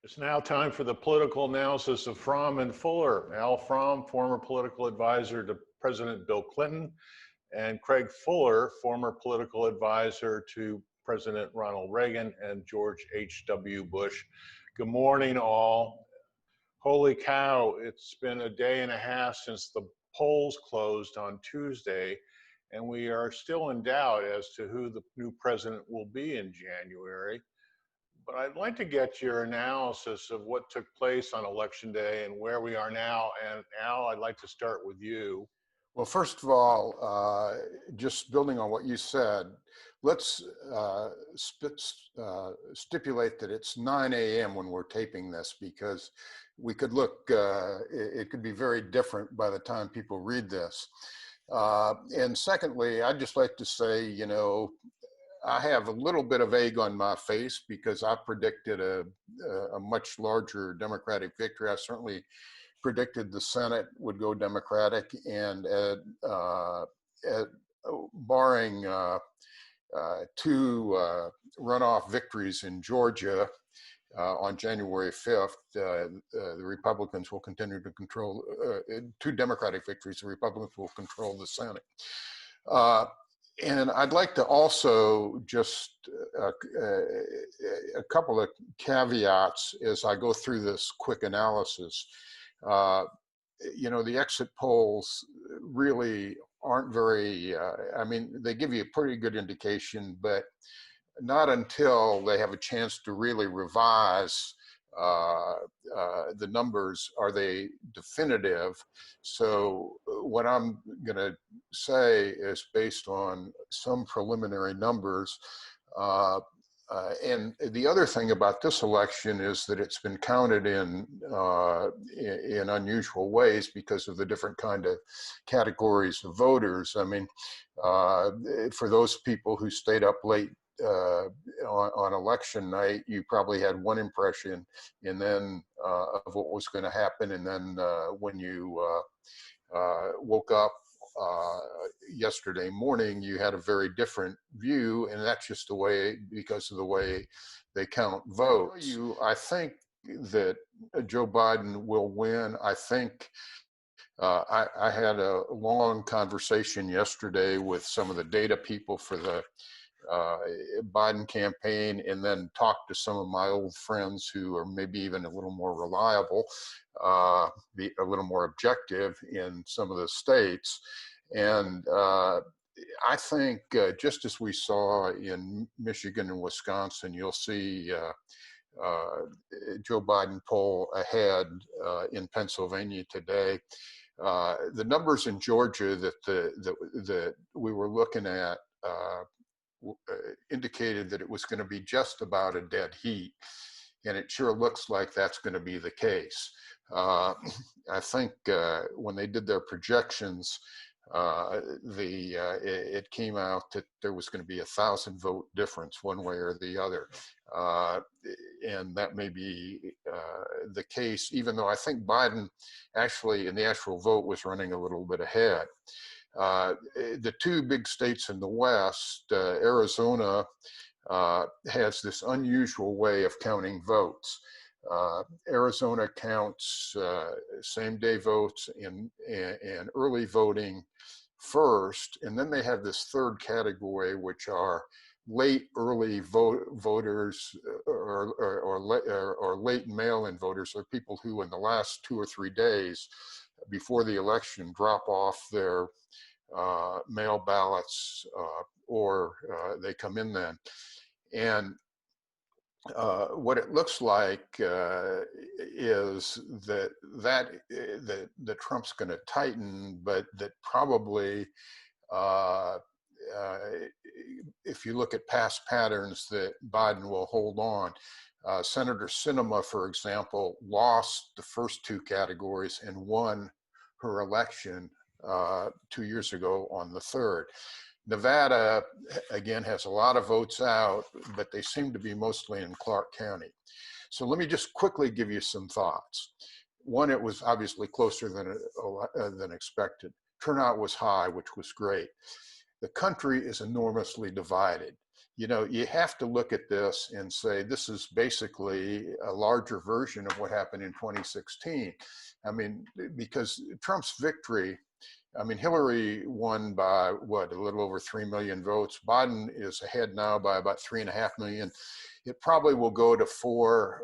It's now time for the political analysis of Fromm and Fuller. Al Fromm, former political advisor to President Bill Clinton, and Craig Fuller, former political advisor to President Ronald Reagan and George H.W. Bush. Good morning, all. Holy cow, it's been a day and a half since the polls closed on Tuesday, and we are still in doubt as to who the new president will be in January. But I'd like to get your analysis of what took place on Election Day and where we are now. And Al, I'd like to start with you. Well, first of all, just building on what you said, let's stipulate that it's 9 a.m. when we're taping this, because we could look, it could be very different by the time people read this. And secondly, I'd just like to say, you know, I have a little bit of egg on my face because I predicted a much larger Democratic victory. I certainly predicted the Senate would go Democratic, and barring two runoff victories in Georgia on January 5th, the Republicans will continue to control, two Democratic victories, the Republicans will control the Senate. And I'd like to also just a couple of caveats as I go through this quick analysis. You know, the exit polls really aren't very, I mean, they give you a pretty good indication, but not until they have a chance to really revise the numbers are they definitive. So what I'm going to say is based on some preliminary numbers. And the other thing about this election is that it's been counted in unusual ways because of the different kind of categories of voters. I mean, for those people who stayed up late on election night, you probably had one impression and then of what was going to happen, and then when you woke up yesterday morning, you had a very different view, and that's just the way, because of the way they count votes. I think that Joe Biden will win. I think I had a long conversation yesterday with some of the data people for the Biden campaign, and then talked to some of my old friends who are maybe even a little more reliable, be a little more objective in some of the states. And I think just as we saw in Michigan and Wisconsin, you'll see Joe Biden poll ahead in Pennsylvania today. The numbers in Georgia that we were looking at indicated that it was going to be just about a dead heat, and it sure looks like that's going to be the case. I think when they did their projections, it came out that there was going to be 1,000 vote difference one way or the other, and that may be the case, even though I think Biden actually in the actual vote was running a little bit ahead. The two big states in the West, Arizona has this unusual way of counting votes. Arizona counts same-day votes and early voting first, and then they have this third category, which are late early voters or late mail-in voters, or people who in the last 2 or 3 days before the election drop off their mail ballots, or they come in then. And what it looks like is that Trump's going to tighten, but that probably, if you look at past patterns, that Biden will hold on. Senator Sinema, for example, lost the first two categories and won her election 2 years ago on the third. Nevada, again, has a lot of votes out, but they seem to be mostly in Clark County. So let me just quickly give you some thoughts. One, it was obviously closer than expected. Turnout was high, which was great. the country is enormously divided. You know, you have to look at this and say, this is basically a larger version of what happened in 2016. I mean, because Trump's victory, I mean, Hillary won by what, a little over 3 million votes. Biden is ahead now by about 3.5 million. It probably will go to 4,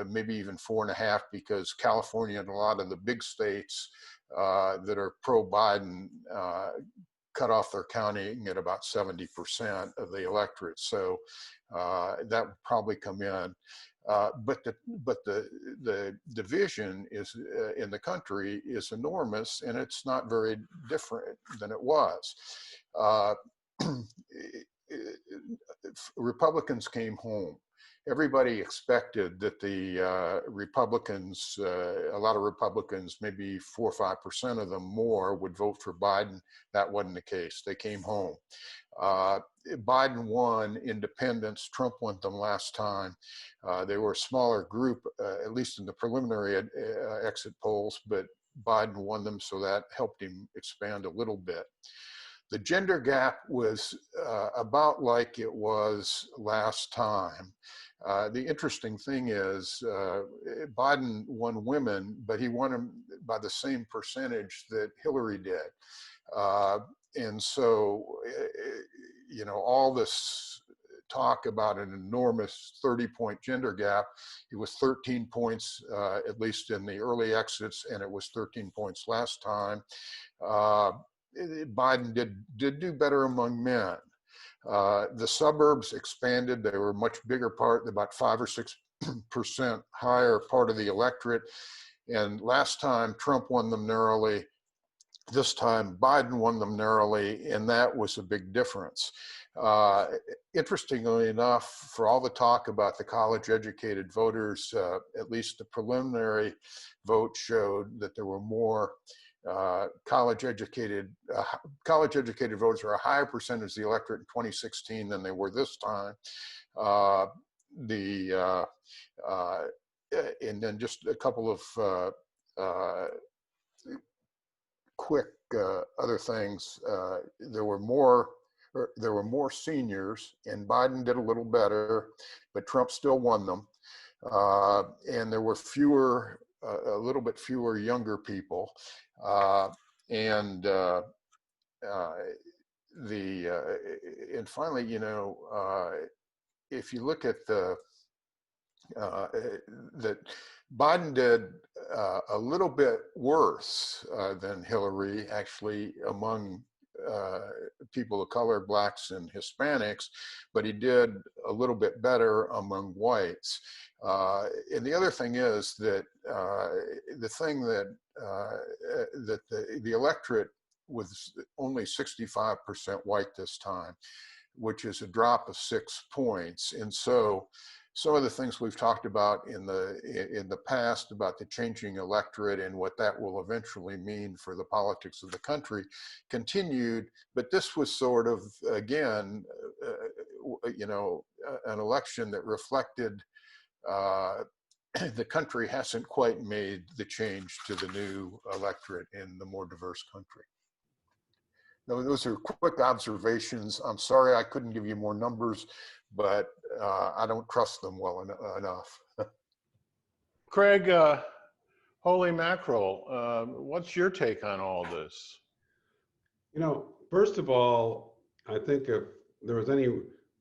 maybe even 4.5, because California and a lot of the big states that are pro-Biden cut off their counting at about 70% of the electorate. So that would probably come in. But the division is in the country is enormous, and it's not very different than it was. Republicans came home. Everybody expected that the Republicans, a lot of Republicans, maybe 4 or 5% of them more, would vote for Biden. That wasn't the case. They came home. Biden won independents. Trump won them last time. They were a smaller group, at least in the preliminary exit polls, but Biden won them, so that helped him expand a little bit. The gender gap was about like it was last time. The interesting thing is Biden won women, but he won them by the same percentage that Hillary did. And so, you know, all this talk about an enormous 30-point gender gap, it was 13 points, at least in the early exits, and it was 13 points last time. Biden did do better among men. The suburbs expanded. They were a much bigger part, about 5 or 6% higher part of the electorate. And last time Trump won them narrowly. This time Biden won them narrowly, and that was a big difference. Interestingly enough, for all the talk about the college-educated voters, at least the preliminary vote showed that there were more college-educated voters are a higher percentage of the electorate in 2016 than they were this time. And then just a couple of quick other things. There were more seniors, and Biden did a little better, but Trump still won them. And there were a little bit fewer younger people. And finally, you know, if you look at that Biden did a little bit worse than Hillary, actually, among people of color, blacks and Hispanics, but he did a little bit better among whites. And the other thing is that the thing that the electorate was only 65% white this time, which is a drop of 6 points. And so some of the things we've talked about in the past about the changing electorate and what that will eventually mean for the politics of the country continued, but this was sort of, again, you know, an election that reflected the country hasn't quite made the change to the new electorate in the more diverse country. Now, those are quick observations. I'm sorry I couldn't give you more numbers, but I don't trust them well enough. Craig, holy mackerel, what's your take on all this? You know, first of all, I think if there was any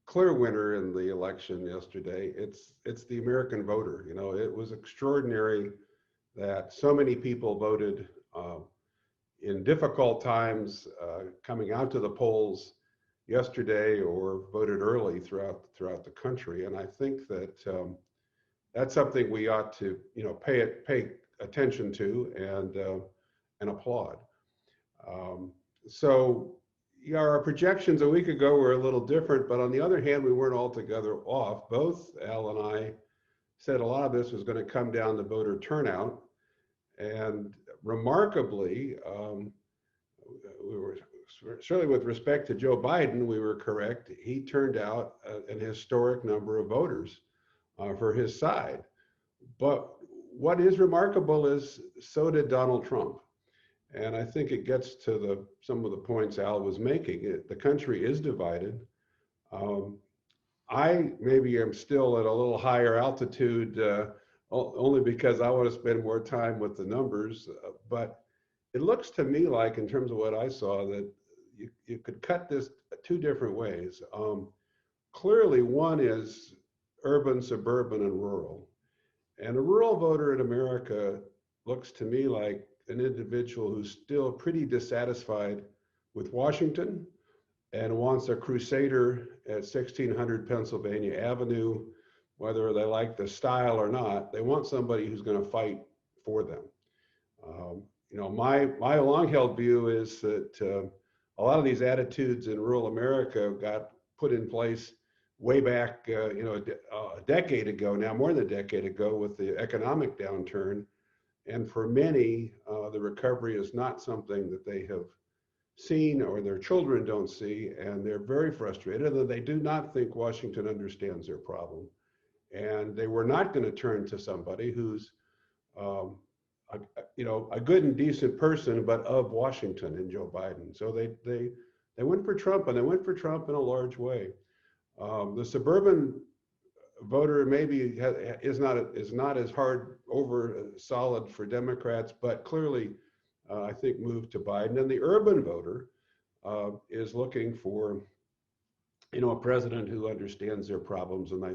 clear winner in the election yesterday, it's the American voter. You know, it was extraordinary that so many people voted in difficult times, coming out to the polls yesterday, or voted early throughout the country. And I think that that's something we ought to, you know, pay attention to and applaud. So yeah, our projections a week ago were a little different, but on the other hand, we weren't altogether off. Both Al and I said a lot of this was going to come down to voter turnout, and remarkably, we were certainly, with respect to Joe Biden, we were correct. He turned out an historic number of voters for his side. But what is remarkable is so did Donald Trump. And I think it gets to some of the points Al was making. The country is divided. I maybe am still at a little higher altitude, only because I want to spend more time with the numbers. But it looks to me like, in terms of what I saw, that you could cut this two different ways. Clearly, one is urban, suburban, and rural. And a rural voter in America looks to me like an individual who's still pretty dissatisfied with Washington and wants a crusader at 1600 Pennsylvania Avenue, whether they like the style or not. They want somebody who's going to fight for them. My long-held view is that a lot of these attitudes in rural America got put in place way back, a decade ago now, more than a decade ago, with the economic downturn. And for many, the recovery is not something that they have seen or their children don't see, and they're very frustrated, and they do not think Washington understands their problem. And they were not going to turn to somebody who's a good and decent person, but of Washington, in Joe Biden. So they went for Trump, and they went for Trump in a large way. The suburban voter maybe is not as hard over solid for Democrats, but clearly I think moved to Biden. And the urban voter is looking for a president who understands their problems, and I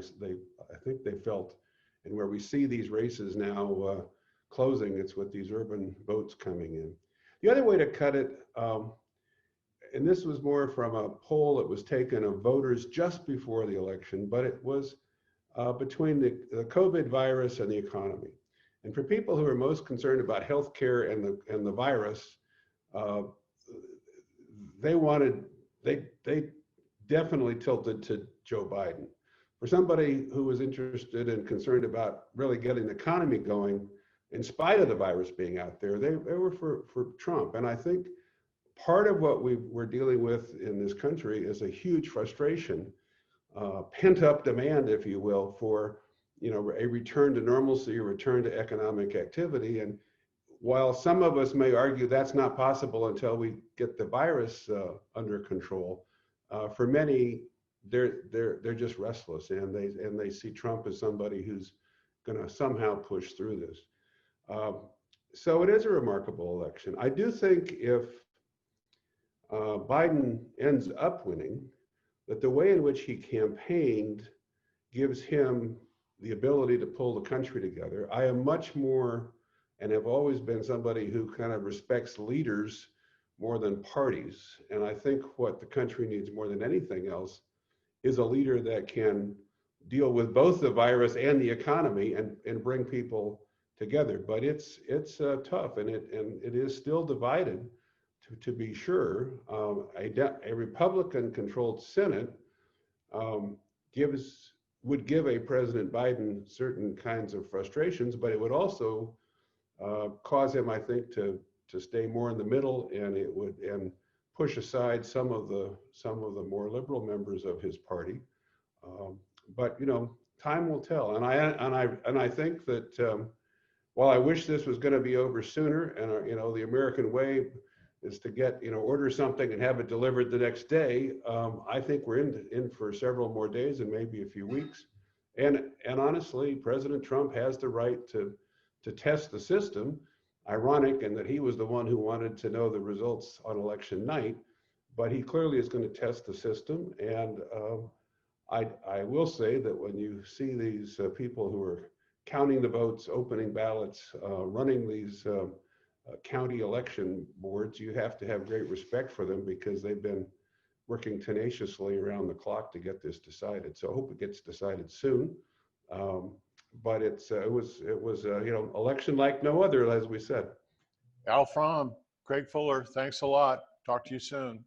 think they felt, and where we see these races now closing, it's with these urban votes coming in. The other way to cut it, and this was more from a poll that was taken of voters just before the election, but it was between the COVID virus and the economy. And for people who are most concerned about healthcare and the virus, they definitely tilted to Joe Biden. For somebody who was interested and concerned about really getting the economy going, in spite of the virus being out there, they were for Trump. And I think part of what we're dealing with in this country is a huge frustration, pent up demand, if you will, for a return to normalcy, a return to economic activity. And while some of us may argue that's not possible until we get the virus under control, for many, they're just restless, and they see Trump as somebody who's going to somehow push through this. So it is a remarkable election. I do think if Biden ends up winning, that the way in which he campaigned gives him the ability to pull the country together. I am much more, and have always been, somebody who kind of respects leaders more than parties. And I think what the country needs more than anything else is a leader that can deal with both the virus and the economy and bring people together. But it's tough, and it is still divided, to be sure. A Republican-controlled Senate would give a President Biden certain kinds of frustrations, but it would also cause him, I think, to stay more in the middle, and it would push aside some of the more liberal members of his party. But time will tell, and I think that while I wish this was going to be over sooner, and the American way is to get order something and have it delivered the next day, I think we're in for several more days and maybe a few weeks. And honestly, President Trump has the right to test the system. Ironic in that he was the one who wanted to know the results on election night, but he clearly is going to test the system. And I will say that when you see these people who are counting the votes, opening ballots, running these county election boards, you have to have great respect for them, because they've been working tenaciously around the clock to get this decided. So I hope it gets decided soon. But it was election like no other, as we said. Al Fromm, Craig Fuller, thanks a lot. Talk to you soon.